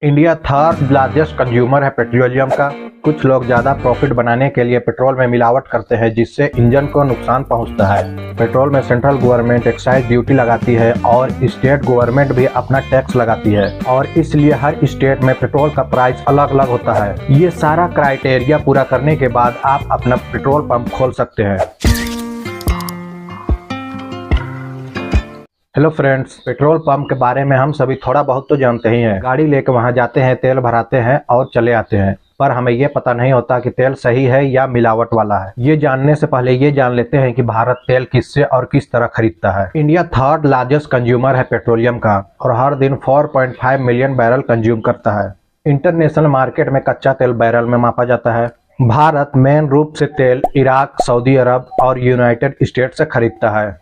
India third largest consumer है petroleum का। कुछ लोग ज़्यादा प्रॉफिट बनाने के लिए पेट्रोल में मिलावट करते हैं, जिससे इंजन को नुकसान पहुंचता है। पेट्रोल में सेंट्रल गवर्नमेंट एक्साइज ड्यूटी लगाती है और स्टेट गवर्नमेंट भी अपना टैक्स लगाती है, और इसलिए हर स्टेट में पेट्रोल का प्राइस अलग अलग होता है। ये सारा क्राइटेरिया पूरा करने के बाद आप अपना पेट्रोल पंप खोल सकते हैं। हेलो फ्रेंड्स, पेट्रोल पंप के बारे में हम सभी थोड़ा बहुत तो जानते ही हैं। गाड़ी लेकर वहां जाते हैं, तेल भराते हैं और चले आते हैं, पर हमें ये पता नहीं होता कि तेल सही है या मिलावट वाला है। ये जानने से पहले ये जान लेते हैं कि भारत तेल किससे और किस तरह खरीदता है। इंडिया थर्ड लार्जेस्ट कंज्यूमर है पेट्रोलियम का और हर दिन 4.5 मिलियन बैरल कंज्यूम करता है। इंटरनेशनल मार्केट में कच्चा तेल बैरल में मापा जाता है। भारत मेन रूप से तेल इराक, सऊदी अरब और यूनाइटेड स्टेट से खरीदता है।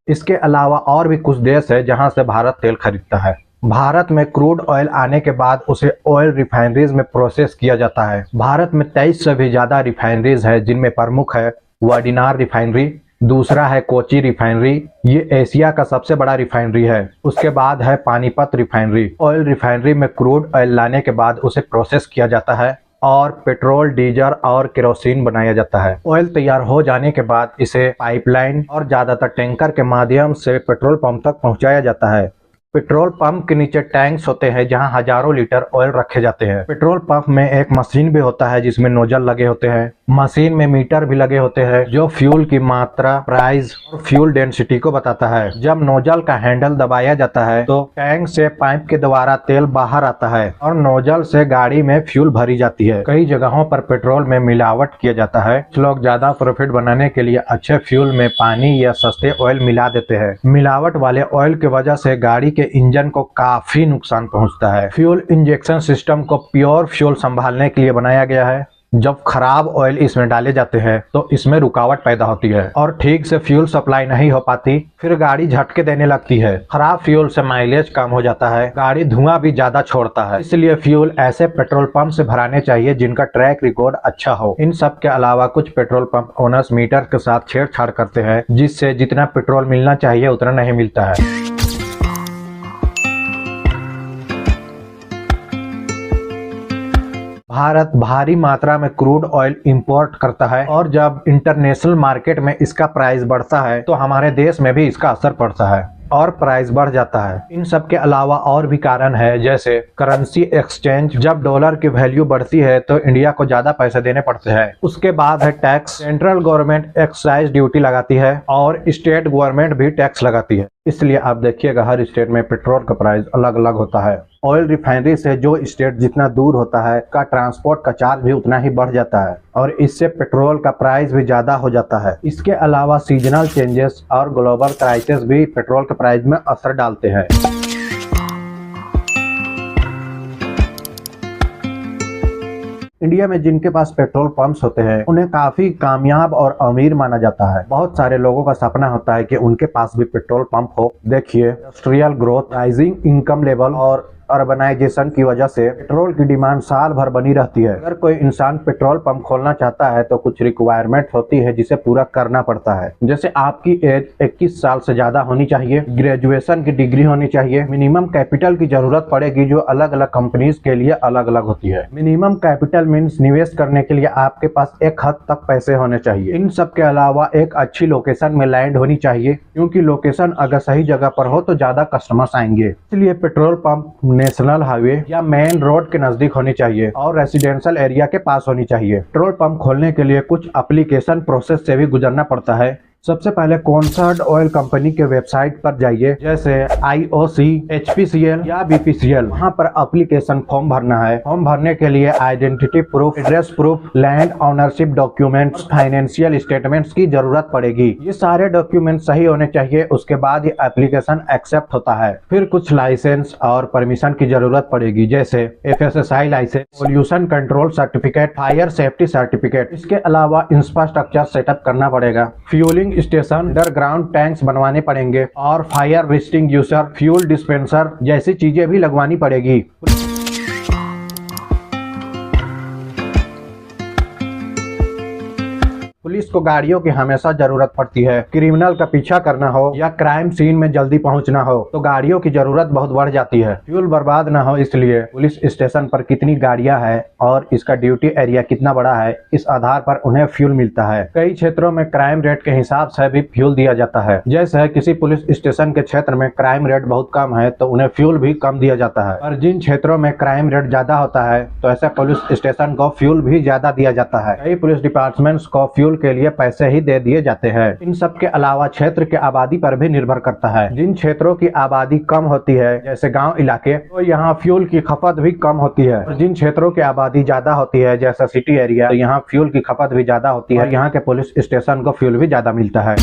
इसके अलावा और भी कुछ देश है जहां से भारत तेल खरीदता है। भारत में क्रूड ऑयल आने के बाद उसे ऑयल रिफाइनरीज में प्रोसेस किया जाता है। भारत में 23 से भी ज्यादा रिफाइनरीज है, जिनमें प्रमुख है वाडिनार रिफाइनरी, दूसरा है कोची रिफाइनरी, ये एशिया का सबसे बड़ा रिफाइनरी है। उसके बाद है पानीपत रिफाइनरी। ऑयल रिफाइनरी में क्रूड ऑयल लाने के बाद उसे प्रोसेस किया जाता है और पेट्रोल, डीजल और केरोसिन बनाया जाता है। ऑयल तैयार हो जाने के बाद इसे पाइपलाइन और ज्यादातर टैंकर के माध्यम से पेट्रोल पंप तक पहुंचाया जाता है। पेट्रोल पंप के नीचे टैंक्स होते हैं जहां हजारों लीटर ऑयल रखे जाते हैं। पेट्रोल पंप में एक मशीन भी होता है जिसमें नोजल लगे होते हैं। मशीन में मीटर भी लगे होते हैं जो फ्यूल की मात्रा, प्राइस और फ्यूल डेंसिटी को बताता है। जब नोजल का हैंडल दबाया जाता है तो टैंक से पाइप के द्वारा तेल बाहर आता है और नोजल से गाड़ी में फ्यूल भरी जाती है। कई जगहों पर पेट्रोल में मिलावट किया जाता है। लोग ज्यादा प्रॉफिट बनाने के लिए अच्छे फ्यूल में पानी या सस्ते ऑयल मिला देते हैं। मिलावट वाले ऑयल की वजह से गाड़ी के इंजन को काफी नुकसान पहुंचता है। फ्यूल इंजेक्शन सिस्टम को प्योर फ्यूल संभालने के लिए बनाया गया है। जब खराब ऑयल इसमें डाले जाते हैं तो इसमें रुकावट पैदा होती है और ठीक से फ्यूल सप्लाई नहीं हो पाती, फिर गाड़ी झटके देने लगती है। खराब फ्यूल से माइलेज कम हो जाता है, गाड़ी धुआं भी ज्यादा छोड़ता है। इसलिए फ्यूल ऐसे पेट्रोल पंप से भराने चाहिए जिनका ट्रैक रिकॉर्ड अच्छा हो। इन सब के अलावा कुछ पेट्रोल पंप ओनर्स मीटर के साथ छेड़छाड़ करते हैं, जिससे जितना पेट्रोल मिलना चाहिए उतना नहीं मिलता है। भारत भारी मात्रा में क्रूड ऑयल इंपोर्ट करता है और जब इंटरनेशनल मार्केट में इसका प्राइस बढ़ता है तो हमारे देश में भी इसका असर पड़ता है और प्राइस बढ़ जाता है। इन सब के अलावा और भी कारण है, जैसे करेंसी एक्सचेंज। जब डॉलर की वैल्यू बढ़ती है तो इंडिया को ज्यादा पैसे देने पड़ते हैं। उसके बाद है tax. Central government excise duty लगाती है और स्टेट गवर्नमेंट भी टैक्स लगाती है। इसलिए आप देखिएगा हर स्टेट में पेट्रोल का प्राइस अलग अलग होता है। ऑयल रिफाइनरी से जो स्टेट जितना दूर होता है का ट्रांसपोर्ट का चार्ज भी उतना ही बढ़ जाता है और इससे पेट्रोल का प्राइस भी ज्यादा हो जाता है। इसके अलावा सीजनल चेंजेस और ग्लोबल क्राइसिस भी पेट्रोल के प्राइस में असर डालते हैं। इंडिया में जिनके पास पेट्रोल पंप्स होते हैं उन्हें काफी कामयाब और अमीर माना जाता है। बहुत सारे लोगों का सपना होता है कि उनके पास भी पेट्रोल पंप हो। देखिए, industrial growth, rising income level और अर्बनाइजेशन की वजह से पेट्रोल की डिमांड साल भर बनी रहती है। अगर कोई इंसान पेट्रोल पंप खोलना चाहता है तो कुछ रिक्वायरमेंट होती है जिसे पूरा करना पड़ता है। जैसे आपकी एज 21 साल से ज्यादा होनी चाहिए, ग्रेजुएशन की डिग्री होनी चाहिए, मिनिमम कैपिटल की जरूरत पड़ेगी जो अलग अलग कंपनीज के लिए अलग अलग होती है। मिनिमम कैपिटल मीन्स निवेश करने के लिए आपके पास एक हद तक पैसे होने चाहिए। इन सब के अलावा एक अच्छी लोकेशन में लैंड होनी चाहिए, क्योंकि लोकेशन अगर सही जगह पर हो तो ज्यादा कस्टमर्स आएंगे। इसलिए पेट्रोल पंप नेशनल हाईवे या मेन रोड के नजदीक होनी चाहिए और रेसिडेंशियल एरिया के पास होनी चाहिए। पेट्रोल पंप खोलने के लिए कुछ एप्लीकेशन प्रोसेस से भी गुजरना पड़ता है। सबसे पहले कॉन्सर्ड ऑयल कंपनी के वेबसाइट पर जाइए, जैसे IOC, HPCL या BPCL। वहाँ पर एप्लीकेशन फॉर्म भरना है। फॉर्म भरने के लिए identity proof, address proof, land ownership documents, financial statements की जरूरत पड़ेगी। ये सारे डॉक्यूमेंट सही होने चाहिए, उसके बाद ये एप्लीकेशन एक्सेप्ट होता है। फिर कुछ लाइसेंस और परमिशन की जरूरत पड़ेगी, जैसे FSSAI licence, pollution control certificate, fire safety certificate. इसके अलावा इंफ्रास्ट्रक्चर सेटअप करना पड़ेगा। फ्यूलिंग स्टेशन, अंडरग्राउंड टैंक्स बनवाने पड़ेंगे और फायर एक्सटिंग्विशर, फ्यूल डिस्पेंसर जैसी चीजें भी लगवानी पड़ेगी। पुलिस को गाड़ियों की हमेशा जरूरत पड़ती है। क्रिमिनल का पीछा करना हो या क्राइम सीन में जल्दी पहुंचना हो तो गाड़ियों की जरूरत बहुत बढ़ जाती है। फ्यूल बर्बाद न हो इसलिए पुलिस स्टेशन पर कितनी गाड़ियां हैं और इसका ड्यूटी एरिया कितना बड़ा है, इस आधार पर उन्हें फ्यूल मिलता है। कई क्षेत्रों में क्राइम रेट के हिसाब से भी फ्यूल दिया जाता है। जैसे किसी पुलिस स्टेशन के क्षेत्र में क्राइम रेट बहुत कम है तो उन्हें फ्यूल भी कम दिया जाता है, और जिन क्षेत्रों में क्राइम रेट ज्यादा होता है तो ऐसे पुलिस स्टेशन को फ्यूल भी ज्यादा दिया जाता है। कई पुलिस डिपार्टमेंट्स को फ्यूल के लिए पैसे ही दे दिए जाते हैं। इन सब के अलावा क्षेत्र के आबादी पर भी निर्भर करता है। जिन क्षेत्रों की आबादी कम होती है जैसे गाँव इलाके, तो यहाँ फ्यूल की खपत भी कम होती है, और जिन क्षेत्रों की आबादी ज्यादा होती है जैसा सिटी एरिया, तो यहाँ फ्यूल की खपत भी ज्यादा होती है। यहाँ के पुलिस स्टेशन को फ्यूल भी ज्यादा मिलता है।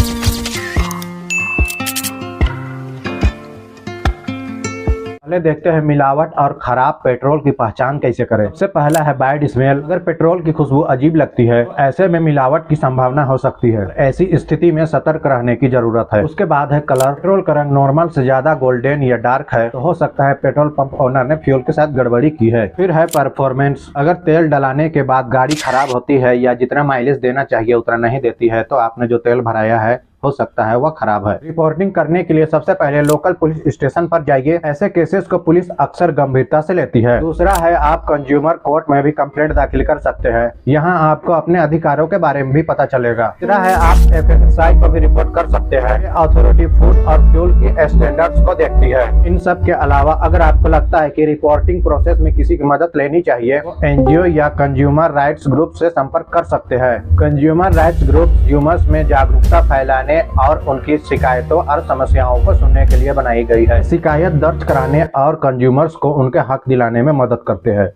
पहले देखते हैं मिलावट और खराब पेट्रोल की पहचान कैसे करें। सबसे पहला है बैड स्मेल। अगर पेट्रोल की खुशबू अजीब लगती है तो ऐसे में मिलावट की संभावना हो सकती है। ऐसी स्थिति में सतर्क रहने की जरूरत है। उसके बाद है कलर। पेट्रोल का रंग नॉर्मल से ज्यादा गोल्डन या डार्क है तो हो सकता है पेट्रोल पंप ओनर ने फ्यूल के साथ गड़बड़ी की है। फिर है परफॉर्मेंस। अगर तेल डलाने के बाद गाड़ी खराब होती है या जितना माइलेज देना चाहिए उतना नहीं देती है तो आपने जो तेल भराया है हो सकता है वह खराब है। रिपोर्टिंग करने के लिए सबसे पहले लोकल पुलिस स्टेशन पर जाइए। ऐसे केसेस को पुलिस अक्सर गंभीरता से लेती है। दूसरा है आप कंज्यूमर कोर्ट में भी कंप्लेंट दाखिल कर सकते हैं। यहाँ आपको अपने अधिकारों के बारे में भी पता चलेगा। तीसरा है आप FSSAI को भी रिपोर्ट कर सकते हैं। अथॉरिटी फूड और फ्यूल की स्टैंडर्ड्स को देखती है। इन सब के अलावा अगर आपको लगता है कि रिपोर्टिंग प्रोसेस में किसी की मदद लेनी चाहिए तो NGO या कंज्यूमर राइट्स ग्रुप से संपर्क कर सकते हैं। कंज्यूमर राइट्स ग्रुप कंज्यूमर्स में जागरूकता फैलाने और उनकी शिकायतों और समस्याओं को सुनने के लिए बनाई गई है। शिकायत दर्ज कराने और कंज्यूमर्स को उनके हक दिलाने में मदद करते हैं।